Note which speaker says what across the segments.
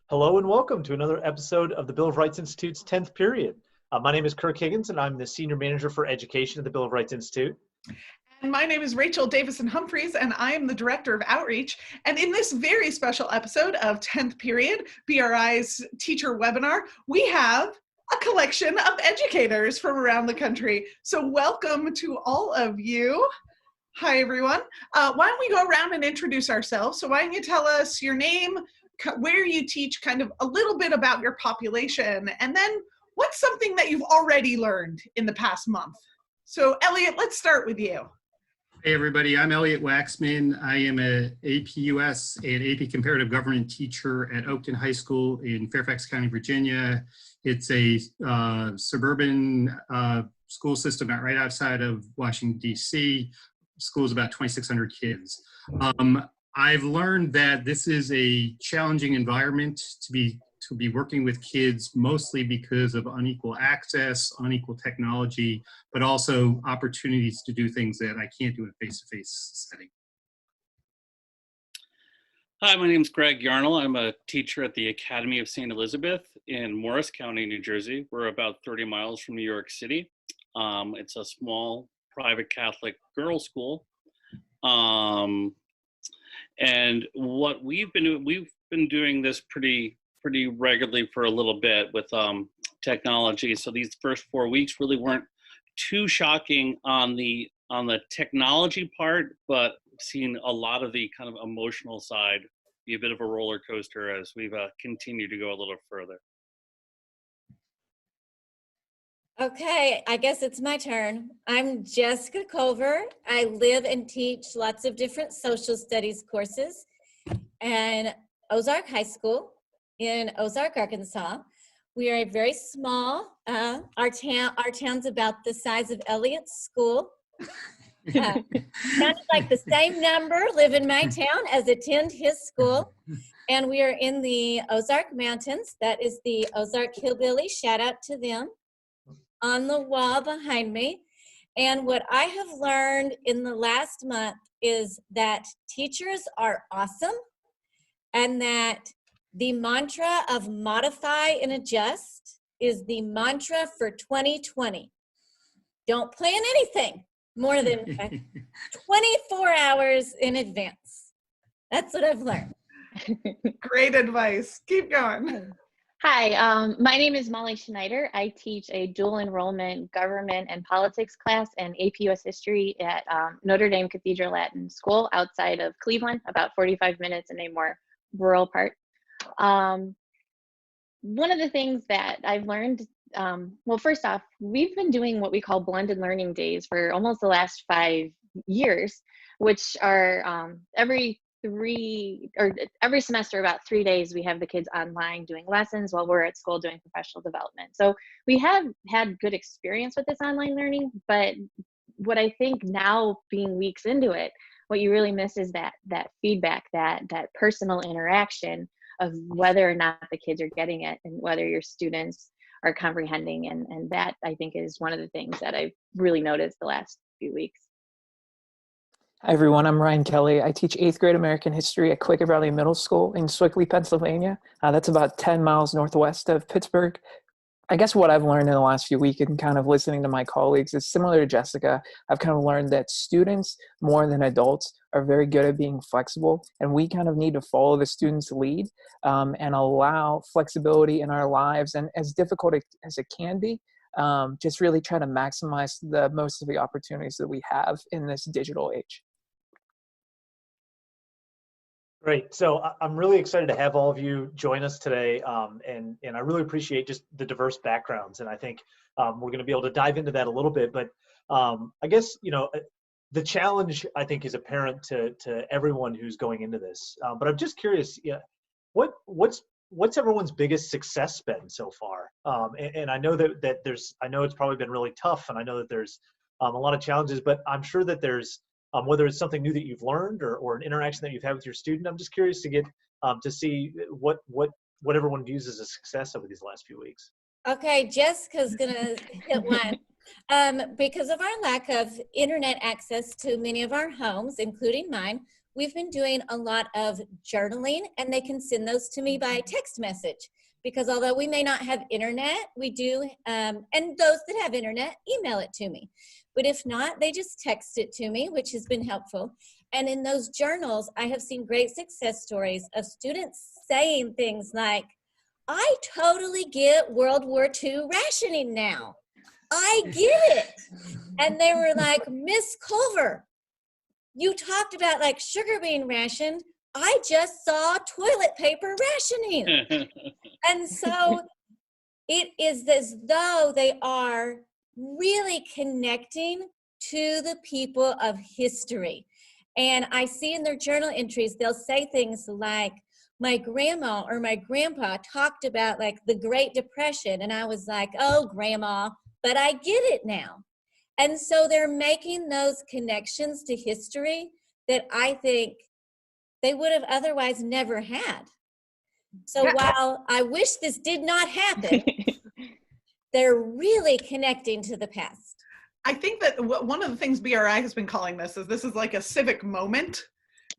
Speaker 1: Hello and welcome to another episode of the Bill of Rights Institute's 10th period. My name is Kirk Higgins and I'm the Senior Manager for Education at the Bill of Rights Institute.
Speaker 2: And my name is Rachel Davison-Humphreys and I am the Director of Outreach. And in this very special episode of 10th period, BRI's teacher webinar, we have a collection of educators from around the country. So welcome to all of you. Hi, everyone. Why don't we go around and introduce ourselves? So why don't you tell us your name, where you teach, kind of a little bit about your population, and then what's something that you've already learned in the past month? So Eliot, let's start with you.
Speaker 3: Hey everybody, I'm Eliot Waxman. I am an AP US and AP Comparative Government teacher at Oakton High School in Fairfax County, Virginia. It's a suburban school system right outside of Washington, D.C. School's about 2,600 kids. I've learned that this is a challenging environment to be working with kids, mostly because of unequal access, unequal technology, but also opportunities to do things that I can't do in a face-to-face setting.
Speaker 4: Hi, my name is Greg Yarnall. I'm a teacher at the Academy of St. Elizabeth in Morris County, New Jersey. We're about 30 miles from New York City. It's a small private Catholic girls' school. And what we've been doing this pretty regularly for a little bit with technology. So these first 4 weeks really weren't too shocking on the technology part, but seen a lot of the kind of emotional side be a bit of a roller coaster as we've continued to go a little further.
Speaker 5: Okay, I guess it's my turn. I'm Jessica Culver. I live and teach lots of different social studies courses in Ozark High School in Ozark, Arkansas. We are a very small, our town's about the size of Eliot's school. Sounded like the same number live in my town as attend his school. And we are in the Ozark Mountains. That is the Ozark Hillbilly, shout out to them, on the wall behind me. And what I have learned in the last month is that teachers are awesome and that the mantra of modify and adjust is the mantra for 2020. Don't plan anything more than 24 hours in advance. That's what I've learned.
Speaker 2: Great advice. Keep going.
Speaker 6: Hi, my name is Molly Schneider. I teach a dual enrollment government and politics class and AP US history at Notre Dame Cathedral Latin School outside of Cleveland, about 45 minutes in a more rural part. One of the things that I've learned, well, first off, we've been doing what we call blended learning days for almost the last 5 years, which are every semester, about 3 days, we have the kids online doing lessons while we're at school doing professional development. So we have had good experience with this online learning, but what I think now, being weeks into it, what you really miss is that feedback, that personal interaction of whether or not the kids are getting it and whether your students are comprehending. And that, I think, is one of the things that I've really noticed the last few weeks.
Speaker 7: Hi everyone, I'm Ryan Kelly. I teach 8th grade American history at Quaker Valley Middle School in Swickley, Pennsylvania. That's about 10 miles northwest of Pittsburgh. I guess what I've learned in the last few weeks and kind of listening to my colleagues is similar to Jessica. I've kind of learned that students, more than adults, are very good at being flexible, and we kind of need to follow the student's lead and allow flexibility in our lives. And as difficult as it can be, just really try to maximize the most of the opportunities that we have in this digital age.
Speaker 1: Great. So I'm really excited to have all of you join us today, and I really appreciate just the diverse backgrounds. And I think we're going to be able to dive into that a little bit. But I guess, the challenge, I think, is apparent to everyone who's going into this. But I'm just curious, what's everyone's biggest success been so far? And I know that I know it's probably been really tough, and I know that there's a lot of challenges, but I'm sure that there's whether it's something new that you've learned or an interaction that you've had with your student. I'm just curious to get to see what everyone views as a success over these last few weeks.
Speaker 5: Okay, Jessica's gonna hit one. Because of our lack of internet access to many of our homes, including mine, we've been doing a lot of journaling, and they can send those to me by text message. Because although we may not have internet, we do, and those that have internet, email it to me. But if not, they just text it to me, which has been helpful. And in those journals, I have seen great success stories of students saying things like, I totally get World War II rationing now. I get it. And they were like, Miss Culver, you talked about like sugar being rationed. I just saw toilet paper rationing. And so it is as though they are really connecting to the people of history. And I see in their journal entries, they'll say things like, my grandma or my grandpa talked about like the Great Depression. And I was like, oh, grandma, but I get it now. And so they're making those connections to history that I think they would have otherwise never had. So while I wish this did not happen, they're really connecting to the past.
Speaker 2: I think that one of the things BRI has been calling this is like a civic moment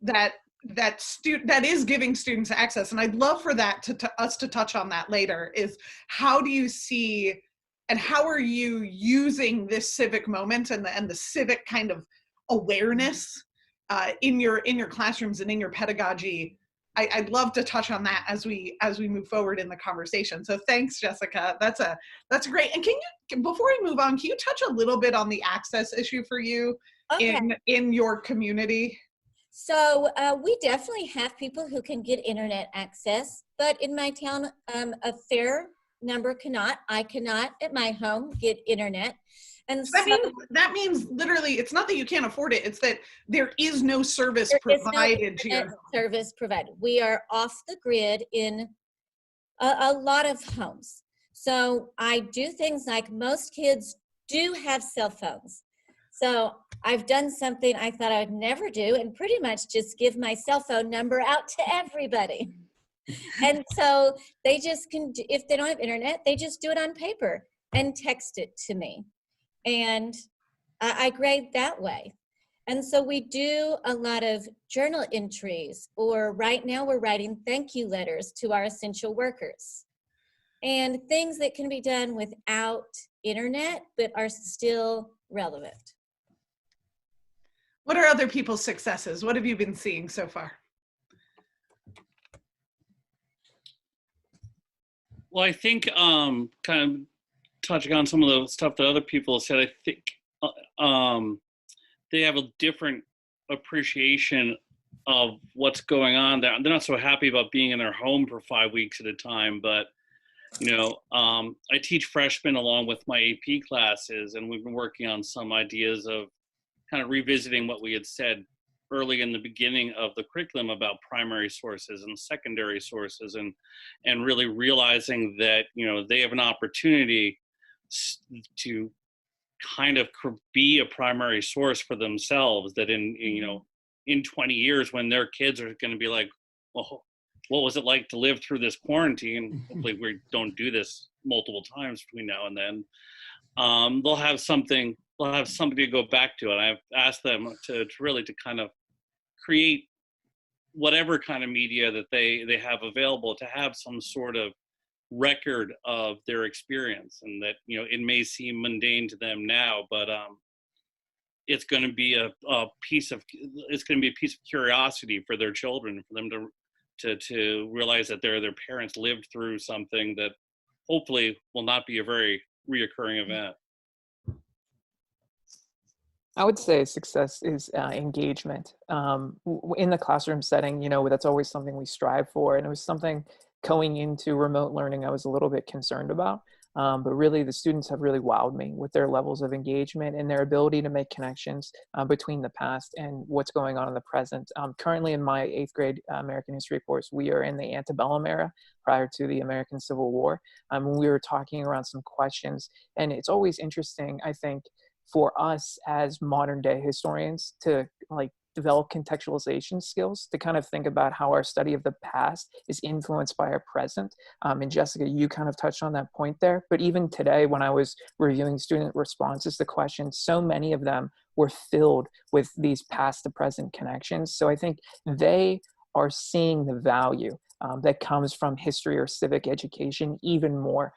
Speaker 2: that is giving students access. And I'd love for that us to touch on that later, is how do you see and how are you using this civic moment and the civic kind of awareness in your classrooms and in your pedagogy? I'd love to touch on that as we move forward in the conversation. So thanks, Jessica. That's great. And can you, before we move on, can you touch a little bit on the access issue for you in your community?
Speaker 5: So we definitely have people who can get internet access, but in my town, a fair number cannot. I cannot at my home get internet. And
Speaker 2: that means literally, it's not that you can't afford it, it's that there is no service provided to you.
Speaker 5: Service provided. We are off the grid in a lot of homes. So I do things like most kids do have cell phones. So I've done something I thought I would never do and pretty much just give my cell phone number out to everybody. And so they just can, if they don't have internet, they just do it on paper and text it to me. And I grade that way. And so we do a lot of journal entries, or right now we're writing thank you letters to our essential workers. And things that can be done without internet, but are still relevant.
Speaker 2: What are other people's successes? What have you been seeing so far?
Speaker 4: Well, I think kind of touching on some of the stuff that other people said, I think they have a different appreciation of what's going on there. They're not so happy about being in their home for 5 weeks at a time, but I teach freshmen along with my AP classes, and we've been working on some ideas of kind of revisiting what we had said early in the beginning of the curriculum about primary sources and secondary sources, and really realizing that, they have an opportunity to kind of be a primary source for themselves, that in 20 years when their kids are going to be like, well, what was it like to live through this quarantine? Hopefully we don't do this multiple times between now and then. They'll have something to go back to. And I've asked them to really kind of create whatever kind of media that they have available, to have some sort of record of their experience, and that, it may seem mundane to them now, but it's going to be a piece of curiosity for their children, for them to realize that their parents lived through something that hopefully will not be a very reoccurring event.
Speaker 7: I would say success is engagement. In the classroom setting, that's always something we strive for. And it was something going into remote learning I was a little bit concerned about. But really, the students have really wowed me with their levels of engagement and their ability to make connections between the past and what's going on in the present. Currently in my 8th grade American history course, we are in the antebellum era prior to the American Civil War. We were talking around some questions, and it's always interesting, I think, for us as modern day historians to develop contextualization skills to kind of think about how our study of the past is influenced by our present. And Jessica, you kind of touched on that point there, but even today when I was reviewing student responses to questions, so many of them were filled with these past to present connections. So I think they are seeing the value that comes from history or civic education even more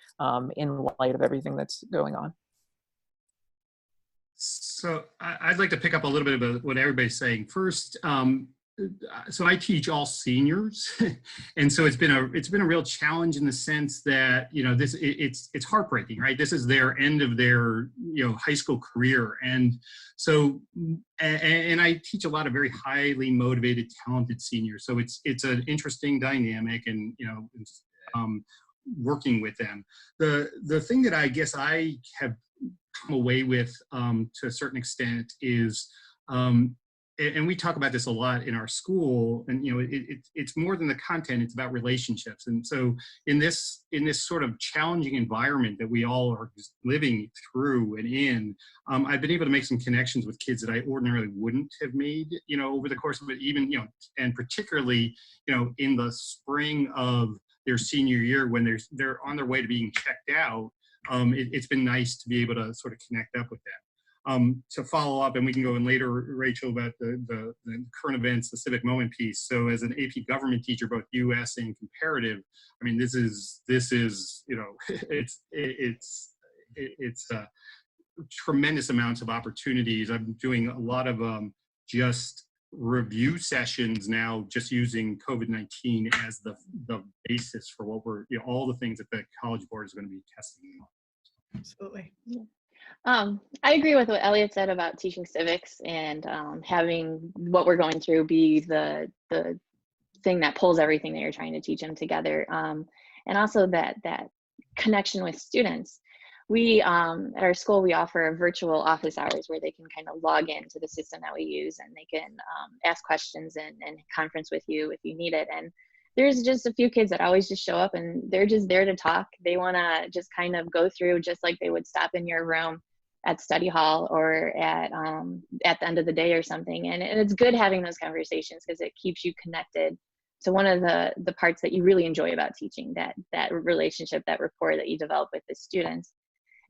Speaker 7: in light of everything that's going on.
Speaker 3: So I'd like to pick up a little bit about what everybody's saying. First, so I teach all seniors, and so it's been a real challenge in the sense that, you know, it's heartbreaking, right? This is their end of their, you know, high school career, and so and I teach a lot of very highly motivated, talented seniors. So it's an interesting dynamic, and you know, working with them. The thing that I guess I have come away with to a certain extent is, and we talk about this a lot in our school, and you know, it's more than the content, it's about relationships. And so in this sort of challenging environment that we all are living through and in, I've been able to make some connections with kids that I ordinarily wouldn't have made, you know, over the course of it, even, you know, and particularly, you know, in the spring of their senior year when they're on their way to being checked out. It's been nice to be able to sort of connect up with them. To follow up, and we can go in later, Rachel, about the current events, the civic moment piece. So as an AP government teacher, both US and comparative, I mean, this is you know, it's tremendous amounts of opportunities. I'm doing a lot of just review sessions now, just using COVID-19 as the basis for what we're, you know, all the things that the College Board is going to be testing.
Speaker 2: Absolutely.
Speaker 6: I agree with what Eliot said about teaching civics and having what we're going through be the thing that pulls everything that you're trying to teach them together, and also that connection with students. We, at our school, we offer virtual office hours where they can kind of log into the system that we use, and they can ask questions and conference with you if you need it. And there's just a few kids that always just show up and they're just there to talk. They want to just kind of go through just like they would stop in your room at study hall or at the end of the day or something. And it's good having those conversations because it keeps you connected to one of the parts that you really enjoy about teaching, that relationship, that rapport that you develop with the students.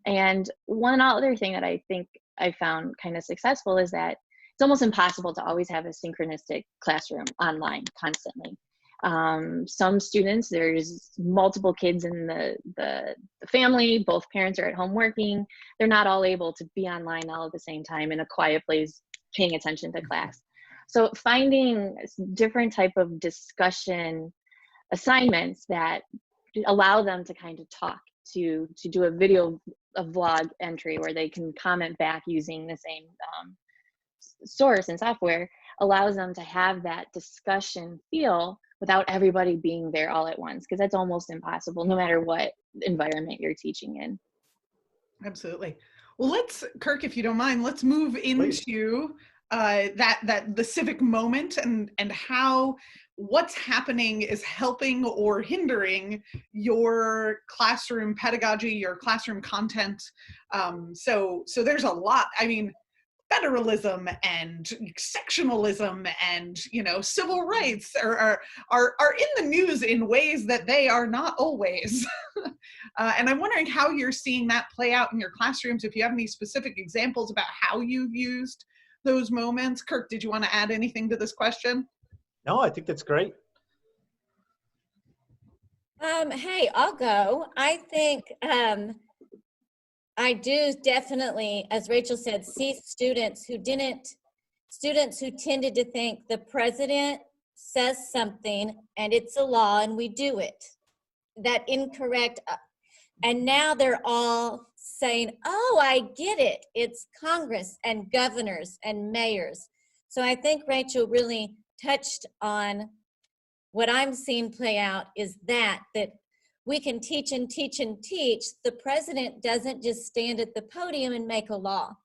Speaker 6: And one other thing that I think I found kind of successful is that it's almost impossible to always have a synchronistic classroom online constantly. Some students, there's multiple kids in the family, both parents are at home working. They're not all able to be online all at the same time in a quiet place, paying attention to class. So finding different type of discussion assignments that allow them to kind of talk, to do a video, a vlog entry where they can comment back using the same source and software, allows them to have that discussion feel without everybody being there all at once, because that's almost impossible no matter what environment you're teaching in.
Speaker 2: Absolutely. Well, Kirk, if you don't mind, let's move into the civic moment and how what's happening is helping or hindering your classroom pedagogy, your classroom content. So there's a lot. I mean, federalism and sectionalism and, you know, civil rights are in the news in ways that they are not always. And I'm wondering how you're seeing that play out in your classrooms, if you have any specific examples about how you've used those moments. Kirk, did you want to add anything to this question?
Speaker 1: No, I think that's great.
Speaker 5: Hey, I'll go. I think I do definitely, as Rachel said, see students who tended to think the president says something and it's a law and we do it. That incorrect. And now they're all saying, oh, I get it. It's Congress and governors and mayors. So I think Rachel really touched on what I'm seeing play out is that we can teach and teach and teach. The president doesn't just stand at the podium and make a law.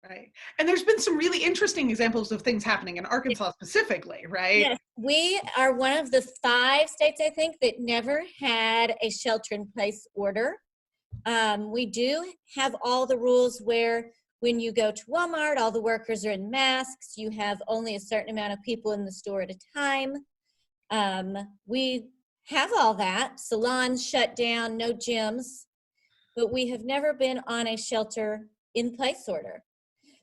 Speaker 2: Right. And there's been some really interesting examples of things happening in Arkansas specifically, right?
Speaker 5: Yes, we are one of the 5 states, I think, that never had a shelter-in-place order. We do have all the rules where when you go to Walmart, all the workers are in masks. You have only a certain amount of people in the store at a time. We have all that. Salons shut down, no gyms, but we have never been on a shelter-in-place order.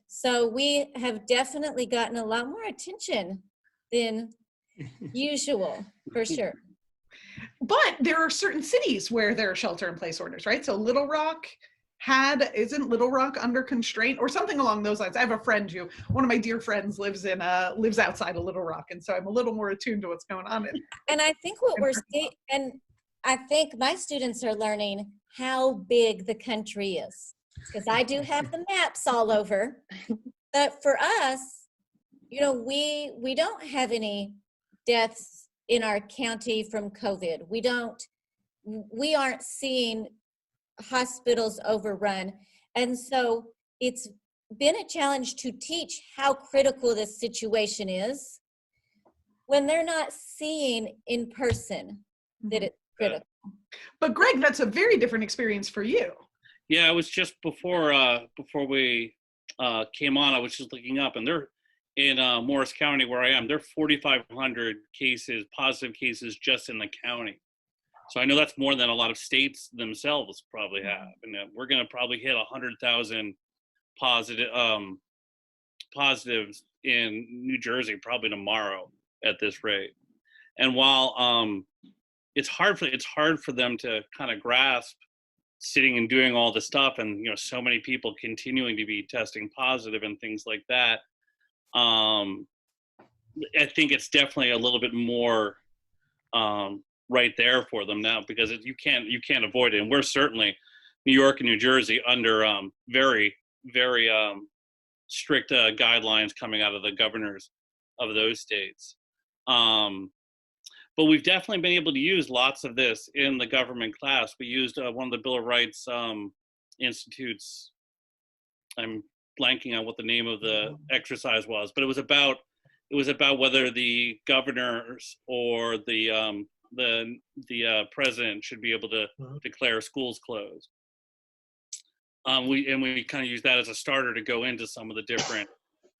Speaker 5: So we have definitely gotten a lot more attention than usual, for sure.
Speaker 2: But there are certain cities where there are shelter-in-place orders, right? So isn't Little Rock under constraint or something along those lines? I have a friend one of my dear friends lives outside of Little Rock, and so I'm a little more attuned to what's going on.
Speaker 5: And I think what we're seeing, and I think my students are learning how big the country is, because I do have the maps all over. But for us, we don't have any deaths in our county from COVID. We aren't seeing hospitals overrun. And so it's been a challenge to teach how critical this situation is when they're not seeing in person that it's critical.
Speaker 2: But Greg, that's a very different experience for you.
Speaker 4: Yeah, it was just before we came on, I was just looking up, and they're in Morris County, where I am, there are 4,500 positive cases just in the county. So I know that's more than a lot of states themselves probably have. And we're going to probably hit 100,000 positives in New Jersey probably tomorrow at this rate. And while it's hard for them to kind of grasp sitting and doing all this stuff, and so many people continuing to be testing positive and things like that, I think it's definitely a little bit more right there for them now, because you can't avoid it. And we're certainly, New York and New Jersey, under very, very strict guidelines coming out of the governors of those states. But we've definitely been able to use lots of this in the government class. We used one of the Bill of Rights institutes. I'm blanking on what the name of the exercise was, but it was about whether the governors or the president should be able to declare schools closed. We kind of use that as a starter to go into some of the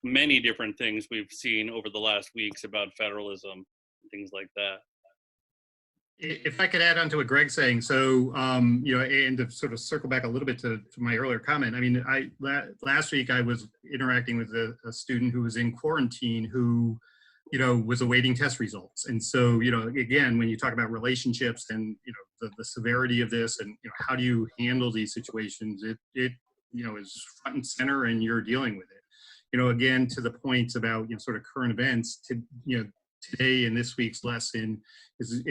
Speaker 4: many different things we've seen over the last weeks about federalism and things like that.
Speaker 3: If I could add on to what Greg's saying, so and to sort of circle back a little bit to my earlier comment. I mean, last week I was interacting with a student who was in quarantine who, was awaiting test results. And so, again, when you talk about relationships and the severity of this, and how do you handle these situations, it is front and center, and you're dealing with it. Again, to the points about sort of current events, today in this week's lesson is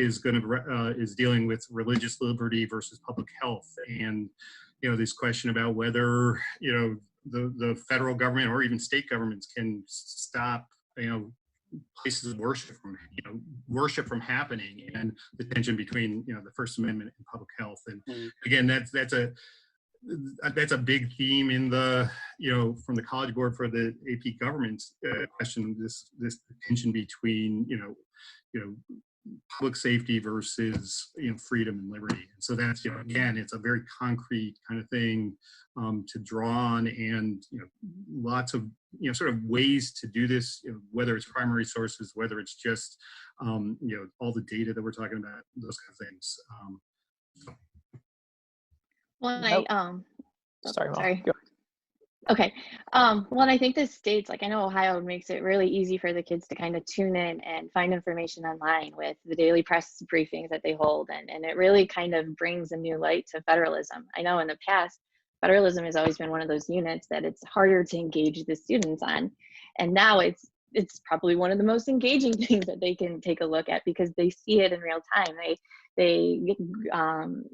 Speaker 3: dealing with religious liberty versus public health, and this question about whether the federal government or even state governments can stop places of worship from happening, and the tension between the First Amendment and public health. And again, that's a big theme in the from the College Board for the AP government's question, this tension between public safety versus freedom and liberty. And so that's again, it's a very concrete kind of thing to draw on, and lots of sort of ways to do this, whether it's primary sources, whether it's just all the data that we're talking about, those kind of things.
Speaker 6: Well,
Speaker 7: Sorry.
Speaker 6: Okay. Well, and I think the states, like I know Ohio makes it really easy for the kids to kind of tune in and find information online with the daily press briefings that they hold. And it really kind of brings a new light to federalism. I know in the past, federalism has always been one of those units that it's harder to engage the students on. And now it's probably one of the most engaging things that they can take a look at, because they see it in real time. They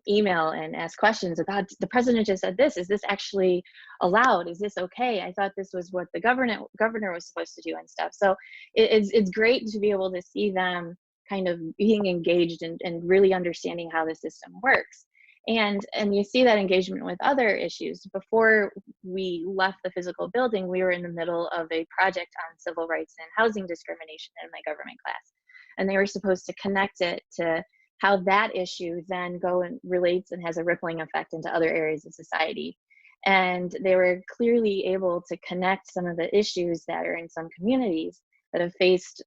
Speaker 6: email and ask questions about, the president just said this, is this actually allowed? Is this okay? I thought this was what the governor was supposed to do and stuff. So it's great to be able to see them kind of being engaged and really understanding how the system works. And you see that engagement with other issues. Before we left the physical building, we were in the middle of a project on civil rights and housing discrimination in my government class. And they were supposed to connect it to how that issue then relates and has a rippling effect into other areas of society. And they were clearly able to connect some of the issues that are in some communities that have faced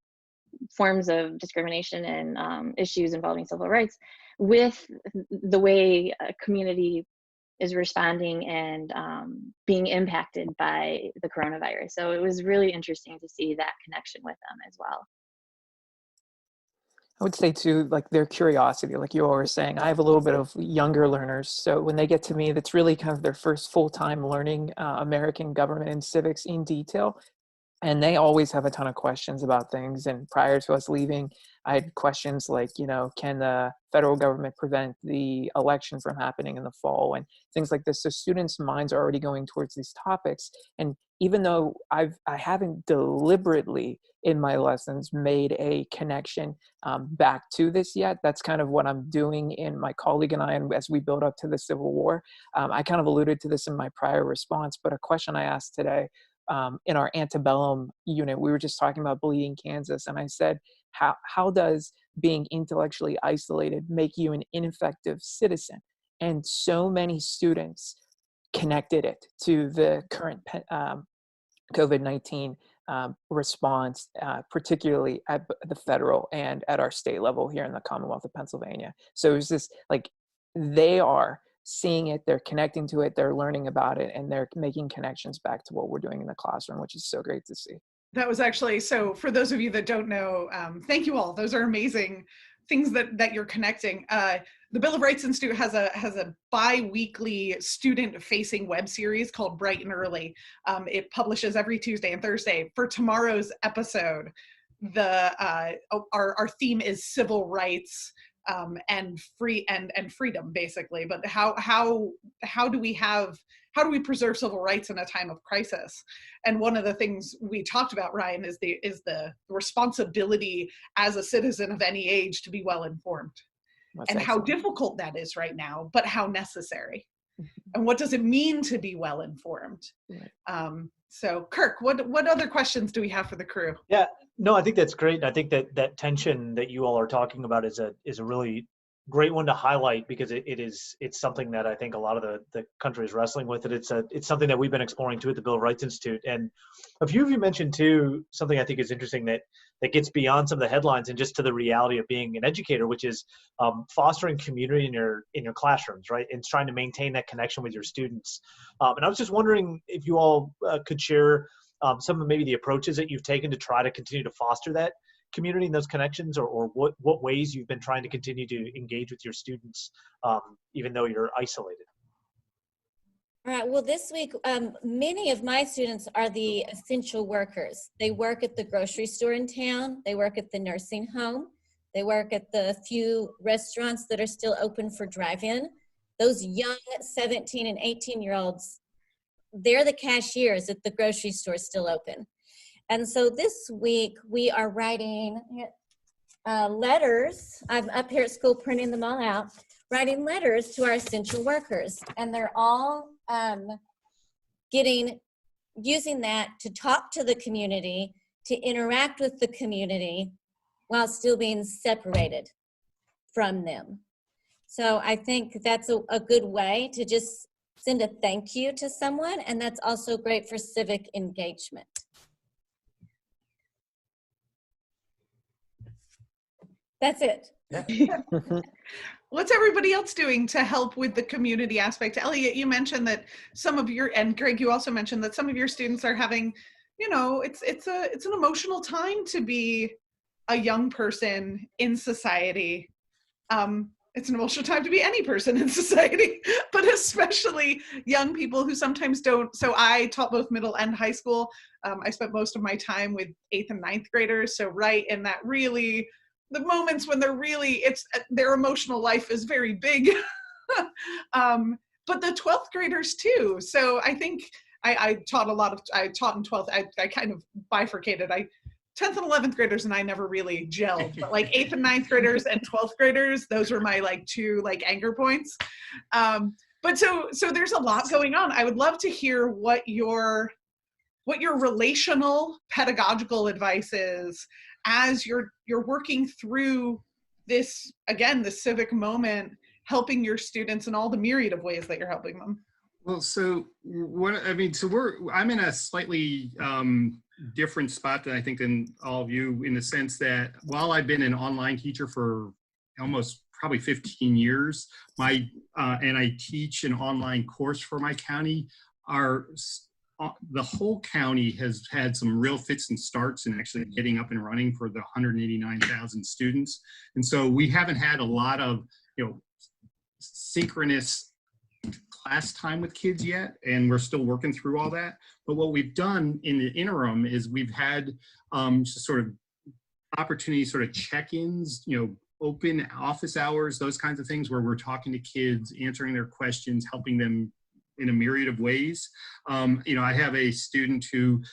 Speaker 6: forms of discrimination and issues involving civil rights with the way a community is responding and being impacted by the coronavirus. So it was really interesting to see that connection with them as well.
Speaker 7: I would say too, like their curiosity, like you all were saying, I have a little bit of younger learners. So when they get to me, that's really kind of their first full-time learning American government and civics in detail. And they always have a ton of questions about things. And prior to us leaving, I had questions like, can the federal government prevent the election from happening in the fall and things like this. So students' minds are already going towards these topics. And even though I haven't deliberately in my lessons made a connection back to this yet, that's kind of what I'm doing in my colleague and I, and as we build up to the Civil War. I kind of alluded to this in my prior response, but a question I asked today in our antebellum unit, we were just talking about Bleeding Kansas, and I said, how does being intellectually isolated make you an ineffective citizen? And so many students connected it to the current COVID-19 response, particularly at the federal and at our state level here in the Commonwealth of Pennsylvania. So it was just like, they are seeing it, they're connecting to it, they're learning about it, and they're making connections back to what we're doing in the classroom, which is so great to see.
Speaker 2: That was actually, so for those of you that don't know, thank you all. Those are amazing things that you're connecting. The Bill of Rights Institute has a bi-weekly student-facing web series called Bright and Early. It publishes every Tuesday and Thursday. For tomorrow's episode, our theme is civil rights and freedom, basically. But how do we preserve civil rights in a time of crisis? And one of the things we talked about, Ryan, is the responsibility as a citizen of any age to be well informed.
Speaker 7: That's
Speaker 2: and
Speaker 7: excellent.
Speaker 2: How difficult that is right now, but how necessary. And what does it mean to be well informed?
Speaker 7: Right.
Speaker 2: So Kirk, what other questions do we have for the crew?
Speaker 1: Yeah, no, I think that's great. And I think that tension that you all are talking about is a really great one to highlight, because it's something that I think a lot of the country is wrestling with. It's something that we've been exploring too at the Bill of Rights Institute. And a few of you mentioned too something I think is interesting that gets beyond some of the headlines and just to the reality of being an educator, which is fostering community in your classrooms, right? And trying to maintain that connection with your students. And I was just wondering if you all could share some of maybe the approaches that you've taken to try to continue to foster that community and those connections, or what ways you've been trying to continue to engage with your students, even though you're isolated.
Speaker 5: All right, well, this week, many of my students are the essential workers. They work at the grocery store in town. They work at the nursing home. They work at the few restaurants that are still open for drive-in. Those young 17 and 18-year-olds, they're the cashiers at the grocery store still open. And so this week we are writing letters. I'm up here at school printing them all out, writing letters to our essential workers. And they're all using that to talk to the community, to interact with the community while still being separated from them. So I think that's a good way to just send a thank you to someone, and that's also great for civic engagement. That's it.
Speaker 1: Yeah.
Speaker 2: What's everybody else doing to help with the community aspect? Eliot, you mentioned that some of your, and Greg, you also mentioned that some of your students are having, it's an emotional time to be a young person in society. It's an emotional time to be any person in society, but especially young people who sometimes don't. So I taught both middle and high school. I spent most of my time with 8th and 9th graders. So right in that really, the moments when their emotional life is very big, but the 12th graders too. So I think I taught in 12th, I kind of bifurcated. 10th and 11th graders and I never really gelled, but like 8th and 9th graders and 12th graders, those were my two anger points. But so there's a lot going on. I would love to hear what your relational pedagogical advice is as you're working through this civic moment, helping your students in all the myriad of ways that you're helping them.
Speaker 3: Well, so I'm in a slightly different spot than I think than all of you, in the sense that while I've been an online teacher for almost probably 15 years, and I teach an online course for my county, the whole county has had some real fits and starts in actually getting up and running for the 189,000 students. And so we haven't had a lot of, synchronous class time with kids yet, and we're still working through all that. But what we've done in the interim is we've had sort of opportunities, sort of check-ins, open office hours, those kinds of things, where we're talking to kids, answering their questions, helping them in a myriad of ways. I have a student who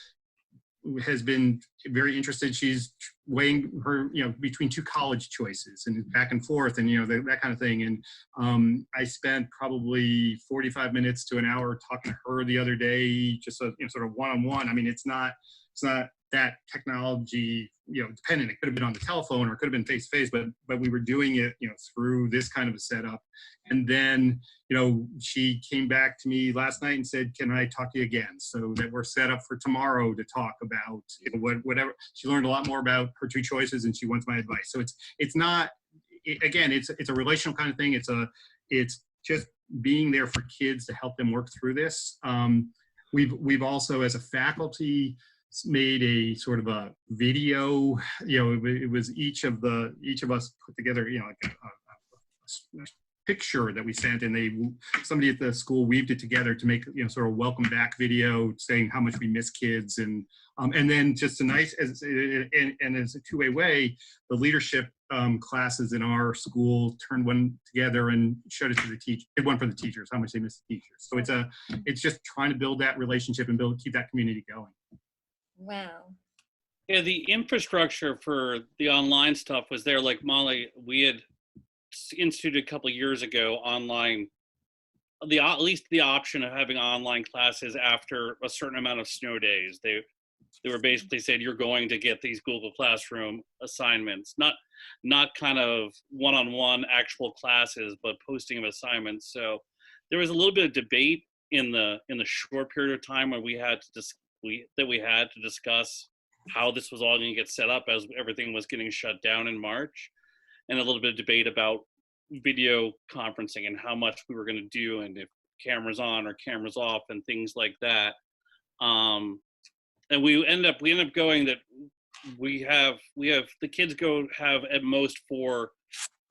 Speaker 3: has been very interested. She's weighing her, between two college choices and back and forth, and that kind of thing. And I spent probably 45 minutes to an hour talking to her the other day, just sort of one-on-one. I mean, it's not that technology dependent. It could have been on the telephone, or it could have been face to face, but we were doing it through this kind of a setup. And then she came back to me last night and said, can I talk to you again? So that we're set up for tomorrow to talk about whatever. She learned a lot more about her two choices, and she wants my advice. So it's not, again, it's a relational kind of thing. It's just being there for kids to help them work through this. We've also, as a faculty, made a sort of a video. It was each of us put together, like a picture that we sent, and somebody at the school weaved it together to make sort of welcome back video, saying how much we miss kids, and then just a nice as a two-way way, the leadership classes in our school turned one together and showed it to the teacher. Did one for the teachers, how much they miss the teachers. So it's just trying to build that relationship and keep that community going.
Speaker 5: Wow.
Speaker 4: Yeah, the infrastructure for the online stuff was there. Like Molly, we had instituted a couple of years ago online, at least the option of having online classes after a certain amount of snow days. They were basically said, you're going to get these Google Classroom assignments, not kind of one-on-one actual classes, but posting of assignments. So there was a little bit of debate in the short period of time when we had to discuss how this was all going to get set up as everything was getting shut down in March, and a little bit of debate about video conferencing and how much we were going to do, and if cameras on or cameras off and things like that. And we end up going that we have the kids have at most 4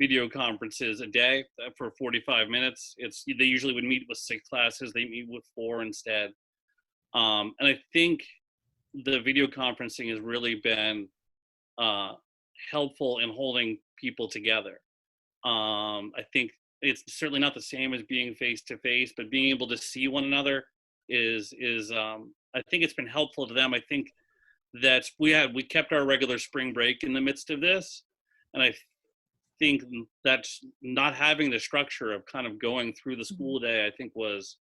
Speaker 4: video conferences a day for 45 minutes. They usually would meet with 6 classes. They meet with 4 instead. And I think the video conferencing has really been helpful in holding people together. I think it's certainly not the same as being face to face, but being able to see one another is I think it's been helpful to them. I think that we kept our regular spring break in the midst of this, and I think that's not having the structure of kind of going through the school day, I think was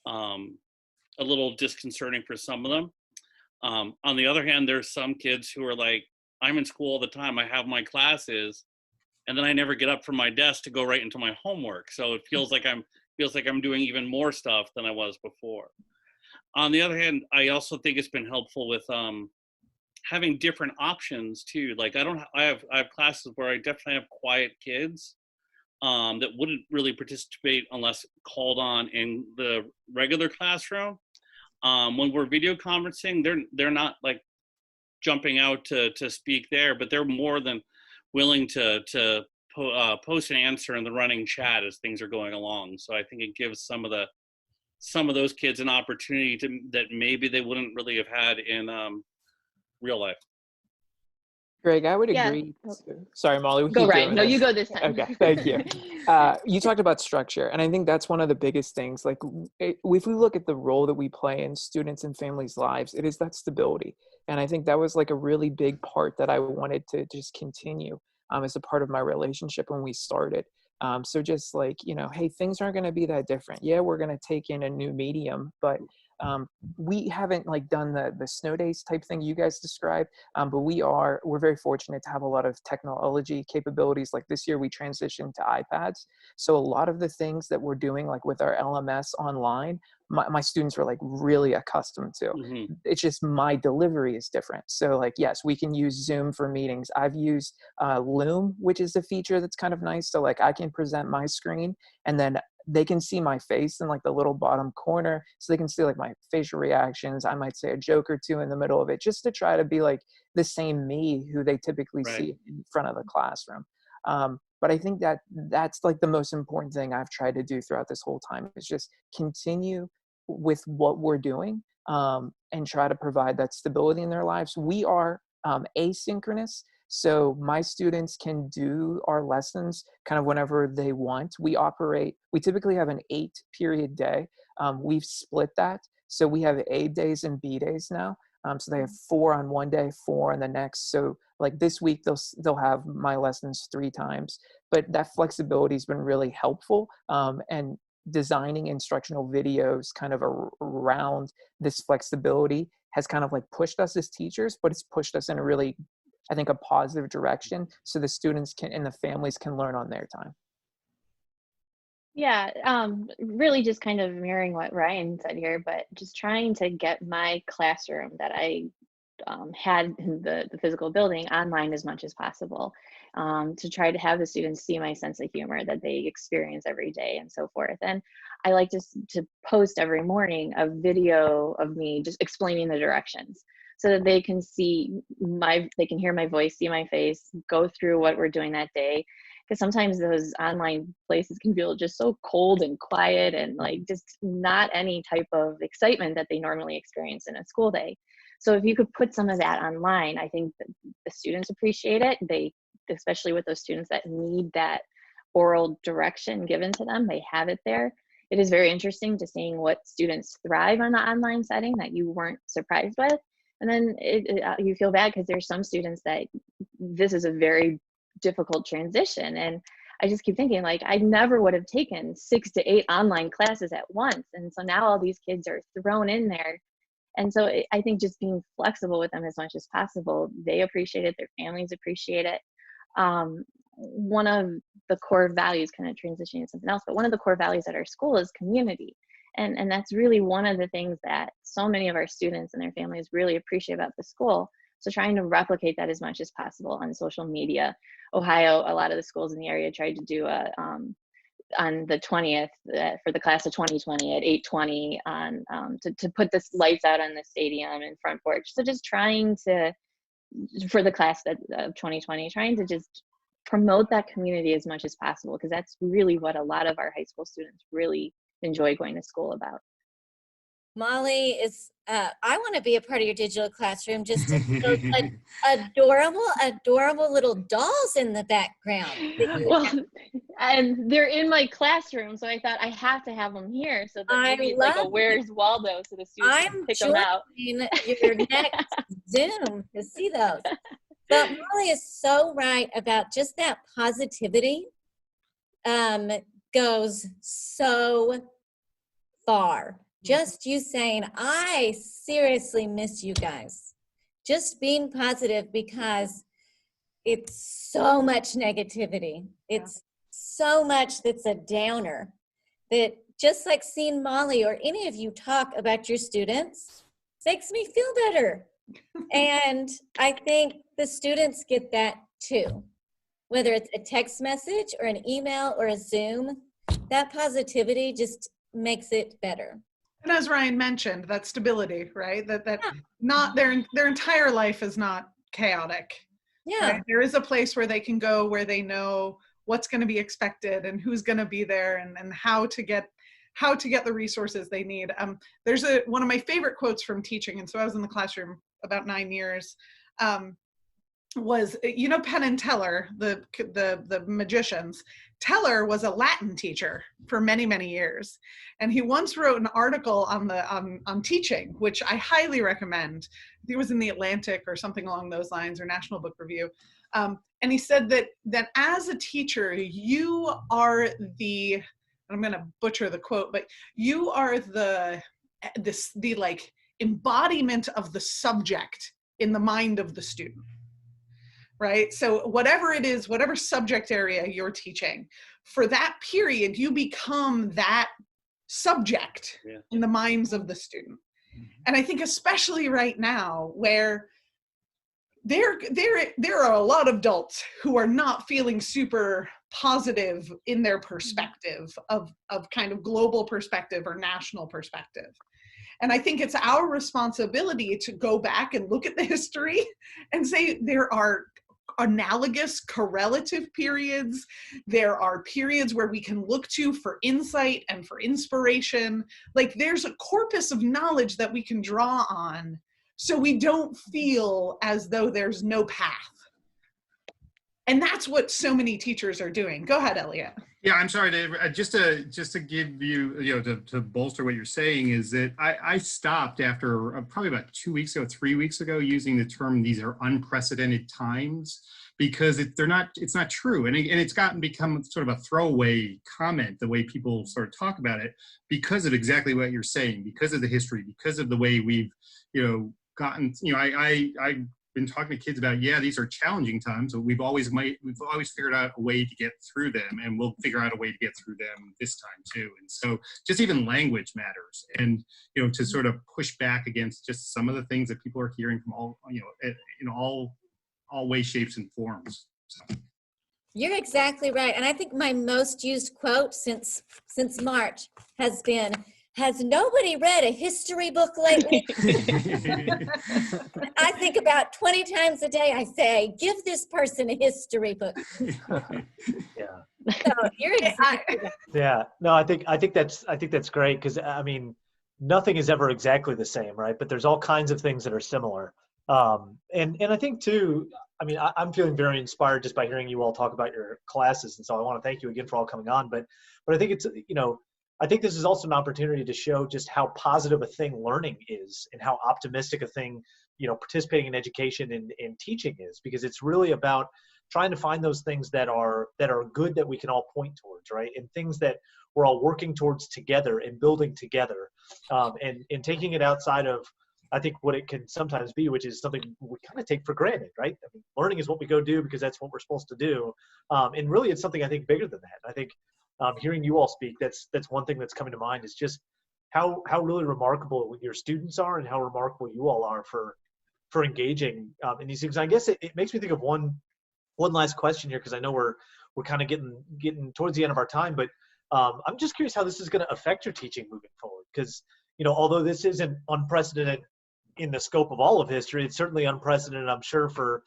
Speaker 4: a little disconcerting for some of them. On the other hand, there's some kids who are like, I'm in school all the time, I have my classes, and then I never get up from my desk to go right into my homework. So it feels like I'm doing even more stuff than I was before. On the other hand, I also think it's been helpful with having different options too. Like I have classes where I definitely have quiet kids that wouldn't really participate unless called on in the regular classroom. When we're video conferencing, they're not like jumping out to speak there, but they're more than willing to post an answer in the running chat as things are going along. So I think it gives some of those kids an opportunity that maybe they wouldn't really have had in real life.
Speaker 7: Greg, I would agree. Sorry, Molly.
Speaker 6: Go right. No, you go this time.
Speaker 7: Okay, thank you. You talked about structure, and I think that's one of the biggest things. Like, if we look at the role that we play in students and families' lives, it is that stability. And I think that was like a really big part that I wanted to just continue as a part of my relationship when we started. So just like, hey, things aren't going to be that different. Yeah, we're going to take in a new medium, but We haven't like done the snow days type thing you guys described, but we're very fortunate to have a lot of technology capabilities. Like this year we transitioned to iPads. So a lot of the things that we're doing like with our LMS online, my students were like really accustomed to.
Speaker 4: Mm-hmm.
Speaker 7: It's just my delivery is different. So like, yes, we can use Zoom for meetings. I've used Loom, which is a feature that's kind of nice. So like I can present my screen and then they can see my face in like the little bottom corner. So they can see like my facial reactions. I might say a joke or two in the middle of it just to try to be like the same me who they typically
Speaker 4: Right.
Speaker 7: see in front of the classroom. But I think that's like the most important thing I've tried to do throughout this whole time is just continue with what we're doing and try to provide that stability in their lives. We are asynchronous. So my students can do our lessons kind of whenever they want. We typically have an 8-period day. We've split that. So we have A days and B days now. So they have 4 on one day, 4 on the next. So like this week, they'll have my lessons 3 times. But that flexibility has been really helpful. And designing instructional videos kind of around this flexibility has kind of like pushed us as teachers, but it's pushed us in a really, I think, a positive direction so the students can and the families can learn on their time.
Speaker 6: Yeah, really just kind of mirroring what Ryan said here, but just trying to get my classroom that I had in the physical building online as much as possible, to try to have the students see my sense of humor that they experience every day and so forth. And I like to post every morning a video of me just explaining the directions so that they can they can hear my voice, see my face, go through what we're doing that day. Because sometimes those online places can feel just so cold and quiet and like just not any type of excitement that they normally experience in a school day. So if you could put some of that online, I think that the students appreciate it. Especially with those students that need that oral direction given to them, they have it there. It is very interesting to seeing what students thrive on the online setting that you weren't surprised with. And then you feel bad because there's some students that this is a very difficult transition. And I just keep thinking like, I never would have taken 6 to 8 online classes at once. And so now all these kids are thrown in there. And so I think just being flexible with them as much as possible, they appreciate it, their families appreciate it. One of the core values, kind of transitioning to something else, but one of the core values at our school is community. And that's really one of the things that so many of our students and their families really appreciate about the school. So trying to replicate that as much as possible on social media. Ohio, a lot of the schools in the area tried to do on the 20th for the class of 2020 at 8:20 to put the lights out on the stadium and front porch. So just trying to, for the class of 2020, trying to just promote that community as much as possible, because that's really what a lot of our high school students really enjoy going to school about.
Speaker 5: Molly is, I want to be a part of your digital classroom, just to show adorable little dolls in the background.
Speaker 6: Well, and they're in my classroom, so I thought I have to have them here so that maybe it's like a Where's Waldo, so the students can pick them out.
Speaker 5: I'm your next Zoom to see those. But Molly is so right about just that positivity goes so far. Just you saying, I seriously miss you guys. Just being positive, because it's so much negativity. It's so much that's a downer, that just like seeing Molly or any of you talk about your students makes me feel better. And I think the students get that too. Whether it's a text message or an email or a Zoom, that positivity just makes it better.
Speaker 2: And as Ryan mentioned, that stability, right? That not their entire life is not chaotic.
Speaker 5: Yeah.
Speaker 2: Right? There is a place where they can go where they know what's going to be expected and who's going to be there and how to get the resources they need. There's one of my favorite quotes from teaching, and so I was in the classroom about 9 years. Was, you know, Penn and Teller, the magicians. Teller was a Latin teacher for many, many years, and he once wrote an article on teaching, which I highly recommend. I think it was in the Atlantic or something along those lines, or National Book Review. And he said that as a teacher, you are I'm going to butcher the quote, but you are the the like embodiment of the subject in the mind of the student, right? So whatever it is, whatever subject area you're teaching, for that period, you become that subject in the minds of the student. And I think especially right now, where there are a lot of adults who are not feeling super positive in their perspective of kind of global perspective or national perspective. And I think it's our responsibility to go back and look at the history and say there are analogous correlative periods. There are periods where we can look to for insight and for inspiration. Like there's a corpus of knowledge that we can draw on so we don't feel as though there's no path. And that's what so many teachers are doing. Go ahead, Eliot.
Speaker 3: Yeah, I'm sorry, Dave. Just to give you, to bolster what you're saying is that I stopped after probably about 2 weeks ago, 3 weeks ago, using the term "these are unprecedented times," because it's not true, and it's become sort of a throwaway comment the way people sort of talk about it because of exactly what you're saying, because of the history, because of the way we've gotten. I've been talking to kids about, these are challenging times, but we've always figured out a way to get through them, and we'll figure out a way to get through them this time too. And so just even language matters, and to sort of push back against just some of the things that people are hearing from all ways, shapes, and forms. So.
Speaker 5: You're exactly right. And I think my most used quote since March has been, "Has nobody read a history book lately?" I think about 20 times a day, I say, give this person a history book.
Speaker 1: Yeah.
Speaker 5: So you're exactly right.
Speaker 1: Yeah. No, I think that's great, because I mean, nothing is ever exactly the same, right? But there's all kinds of things that are similar. And I think too, I mean, I'm feeling very inspired just by hearing you all talk about your classes. And so I want to thank you again for all coming on. But I think it's, I think this is also an opportunity to show just how positive a thing learning is, and how optimistic a thing, participating in education and teaching is, because it's really about trying to find those things that are good that we can all point towards, right? And things that we're all working towards together and building together, and taking it outside of, I think, what it can sometimes be, which is something we kind of take for granted, right? I mean, learning is what we go do because that's what we're supposed to do. And really it's something I think bigger than that. I think hearing you all speak, that's one thing that's coming to mind, is just how really remarkable your students are, and how remarkable you all are for engaging in these things. I guess it makes me think of one last question here, because I know we're kind of getting towards the end of our time, but I'm just curious how this is going to affect your teaching moving forward, because although this isn't unprecedented in the scope of all of history, it's certainly unprecedented, I'm sure, for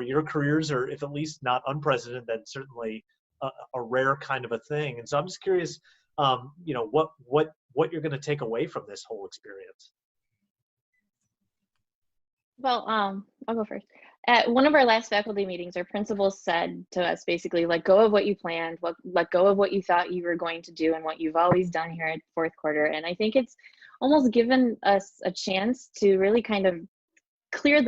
Speaker 1: your careers, or if at least not unprecedented, then certainly a rare kind of a thing. And so I'm just curious, what you're going to take away from this whole experience.
Speaker 6: Well, I'll go first. At one of our last faculty meetings, our principal said to us, basically, let go of what you planned, let go of what you thought you were going to do and what you've always done here at fourth quarter. And I think it's almost given us a chance to really kind of clear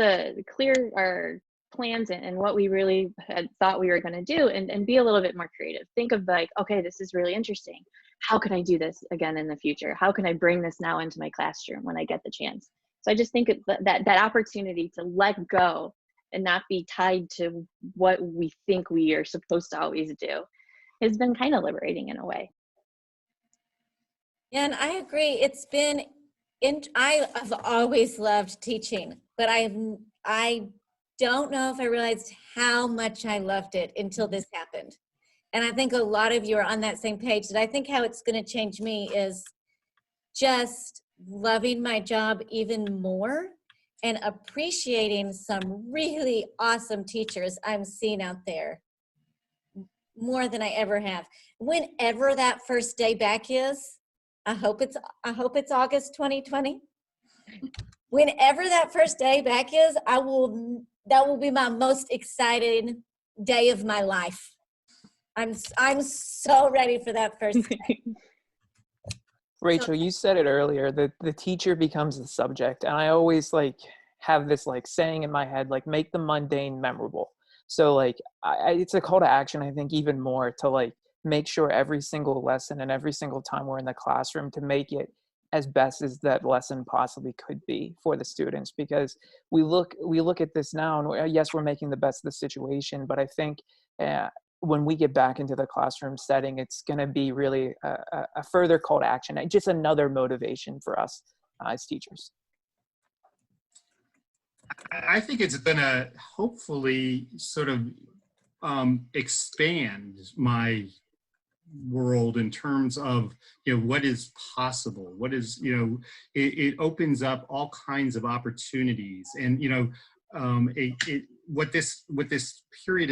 Speaker 6: our plans and what we really had thought we were going to do, and be a little bit more creative. Think of like, okay, this is really interesting. How can I do this again in the future? How can I bring this now into my classroom when I get the chance? So I just think that opportunity to let go and not be tied to what we think we are supposed to always do has been kind of liberating in a way.
Speaker 5: And I agree. I've always loved teaching, but I don't know if I realized how much I loved it until this happened. And I think a lot of you are on that same page. And I think how it's going to change me is just loving my job even more, and appreciating some really awesome teachers I'm seeing out there more than I ever have. Whenever that first day back is, I hope it's August 2020. Whenever that first day back is, that will be my most exciting day of my life. I'm so ready for that first day.
Speaker 7: Rachel, you said it earlier, that the teacher becomes the subject. And I always have this saying in my head, make the mundane memorable. So it's a call to action, I think, even more to make sure every single lesson and every single time we're in the classroom to make it as best as that lesson possibly could be for the students, because we look at this now and yes, we're making the best of the situation, but I think when we get back into the classroom setting, it's going to be really a further call to action, just another motivation for us as teachers.
Speaker 3: I think it's going to hopefully sort of expand my world in terms of, what is possible, what is, it opens up all kinds of opportunities. And, what this period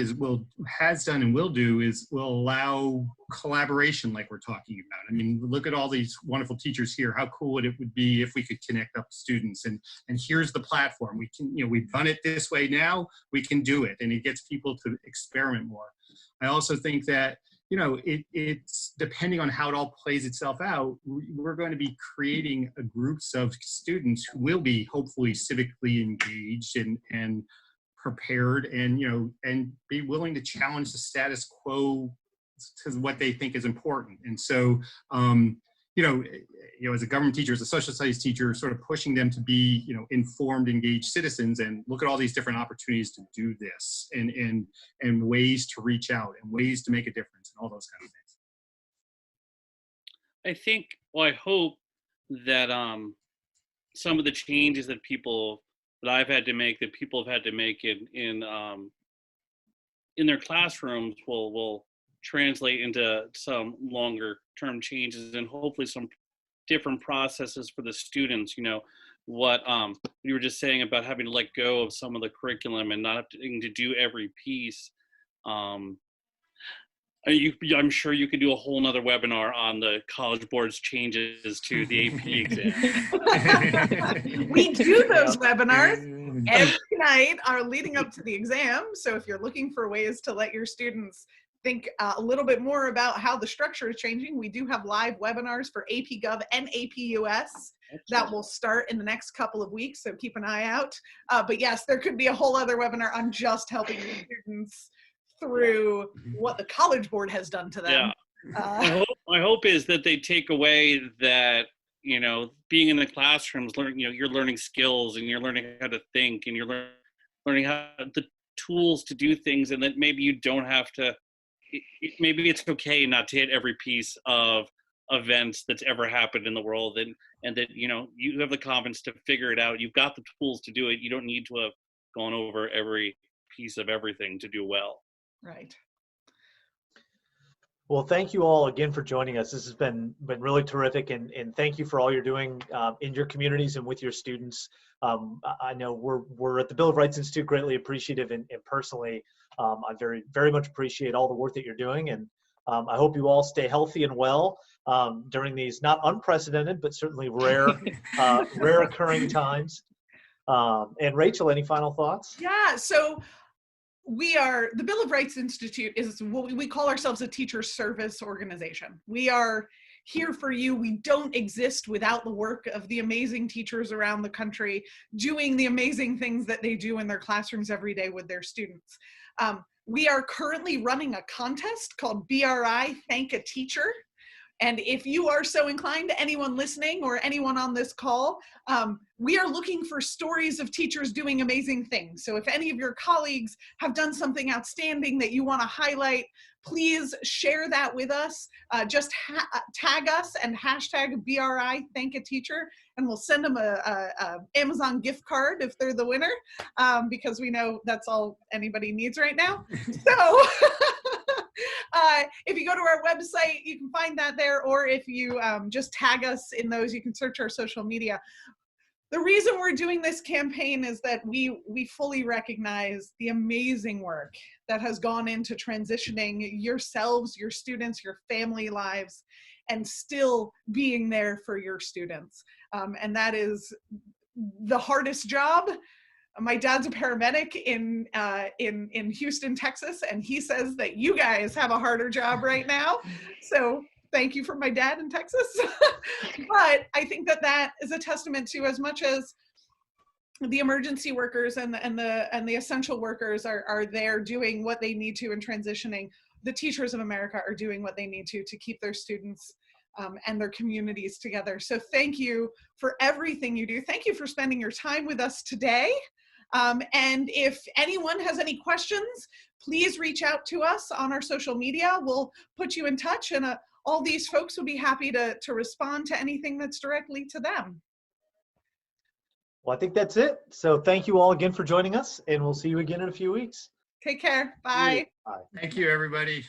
Speaker 3: has done and will do is will allow collaboration, like we're talking about. I mean, look at all these wonderful teachers here. How cool would it be if we could connect up students, and here's the platform. We can, we've done it this way now, we can do it, and it gets people to experiment more. I also think that, it's depending on how it all plays itself out, we're going to be creating groups of students who will be hopefully civically engaged and prepared, and and be willing to challenge the status quo to what they think is important. And so as a government teacher, as a social studies teacher, sort of pushing them to be informed, engaged citizens, and look at all these different opportunities to do this, and ways to reach out, and ways to make a difference, and all those kind of things.
Speaker 4: I think, well, I hope that some of the changes that I've had to make, that people have had to make in their classrooms will translate into some longer term changes, and hopefully some different processes for the students. What you were just saying about having to let go of some of the curriculum and not having to do every piece. I'm sure you could do a whole nother webinar on the College Board's changes to the AP exam.
Speaker 2: We do those webinars every night leading up to the exam. So if you're looking for ways to let your students think a little bit more about how the structure is changing, we do have live webinars for AP Gov and AP US that will start in the next couple of weeks, so keep an eye out. But yes, there could be a whole other webinar on just helping students through what the College Board has done to them.
Speaker 4: Yeah. My hope is that they take away that, being in the classrooms, you're learning skills, and you're learning how to think, and you're learning how the tools to do things, and that maybe you don't have to. Maybe it's okay not to hit every piece of events that's ever happened in the world, and that you have the confidence to figure it out. You've got the tools to do it. You don't need to have gone over every piece of everything to do well.
Speaker 2: Right.
Speaker 1: Well, thank you all again for joining us. This has been really terrific, and thank you for all you're doing in your communities and with your students. I know we're at the Bill of Rights Institute greatly appreciative, and personally, I very, very much appreciate all the work that you're doing, and I hope you all stay healthy and well during these not unprecedented, but certainly rare occurring times. And Rachel, any final thoughts?
Speaker 2: Yeah, so the Bill of Rights Institute is what we call ourselves a teacher service organization. We are here for you. We don't exist without the work of the amazing teachers around the country doing the amazing things that they do in their classrooms every day with their students. We are currently running a contest called BRI Thank a Teacher. And if you are so inclined, anyone listening or anyone on this call, we are looking for stories of teachers doing amazing things. So if any of your colleagues have done something outstanding that you want to highlight, please share that with us. Just tag us and hashtag BRI Thank a Teacher, and we'll send them a Amazon gift card if they're the winner, because we know that's all anybody needs right now. So if you go to our website, you can find that there, or if you just tag us in those, you can search our social media. The reason we're doing this campaign is that we fully recognize the amazing work that has gone into transitioning yourselves, your students, your family lives, and still being there for your students. And that is the hardest job. My dad's a paramedic in Houston, Texas, and he says that you guys have a harder job right now. So thank you for my dad in Texas. But I think that is a testament to, as much as the emergency workers and the essential workers are there doing what they need to in transitioning, the teachers of America are doing what they need to keep their students and their communities together. So thank you for everything you do. Thank you for spending your time with us today. And if anyone has any questions, please reach out to us on our social media. We'll put you in touch, and all these folks will be happy to respond to anything that's directly to them.
Speaker 1: Well, I think that's it. So thank you all again for joining us, and we'll see you again in a few weeks.
Speaker 2: Take care. Bye.
Speaker 1: Bye.
Speaker 3: Thank you, everybody.